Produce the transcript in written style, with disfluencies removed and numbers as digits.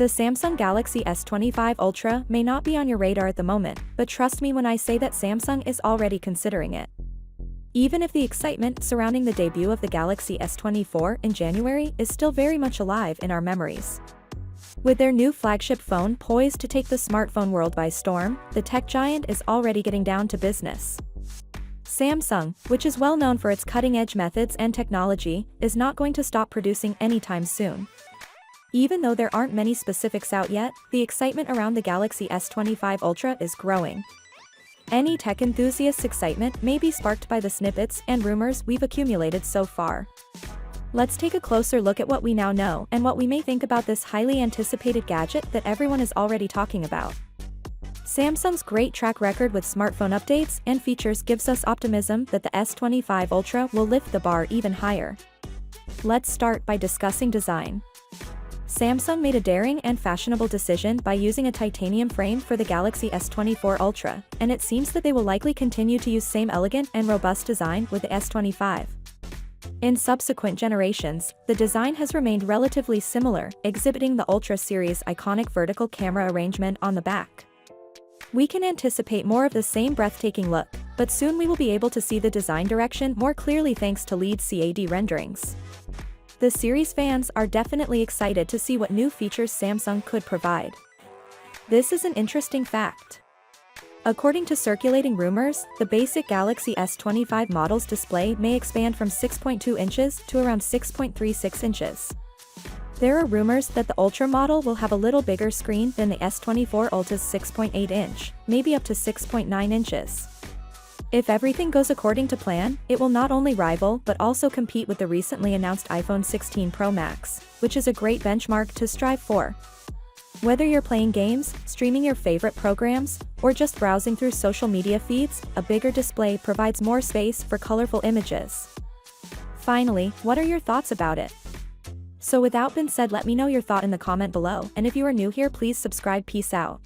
The Samsung Galaxy S25 Ultra may not be on your radar at the moment, but trust me when I say that Samsung is already considering it. Even if the excitement surrounding the debut of the Galaxy S24 in January is still very much alive in our memories. With their new flagship phone poised to take the smartphone world by storm, the tech giant is already getting down to business. Samsung, which is well known for its cutting-edge methods and technology, is not going to stop producing anytime soon. Even though there aren't many specifics out yet, the excitement around the Galaxy S25 Ultra is growing. Any tech enthusiast's excitement may be sparked by the snippets and rumors we've accumulated so far. Let's take a closer look at what we now know and what we may think about this highly anticipated gadget that everyone is already talking about. Samsung's great track record with smartphone updates and features gives us optimism that the S25 Ultra will lift the bar even higher. Let's start by discussing design. Samsung made a daring and fashionable decision by using a titanium frame for the Galaxy S24 Ultra, and it seems that they will likely continue to use same elegant and robust design with the S25. In subsequent generations, the design has remained relatively similar, exhibiting the Ultra series' iconic vertical camera arrangement on the back. We can anticipate more of the same breathtaking look, but soon we will be able to see the design direction more clearly thanks to lead CAD renderings. The series fans are definitely excited to see what new features Samsung could provide. This is an interesting fact. According to circulating rumors, the basic Galaxy S25 model's display may expand from 6.2 inches to around 6.36 inches. There are rumors that the Ultra model will have a little bigger screen than the S24 Ultra's 6.8 inch, maybe up to 6.9 inches. If everything goes according to plan, it will not only rival but also compete with the recently announced iPhone 16 Pro Max, which is a great benchmark to strive for. Whether you're playing games, streaming your favorite programs, or just browsing through social media feeds, a bigger display provides more space for colorful images. Finally, what are your thoughts about it? So without being said, let me know your thought in the comment below, and if you are new here, please subscribe. Peace out.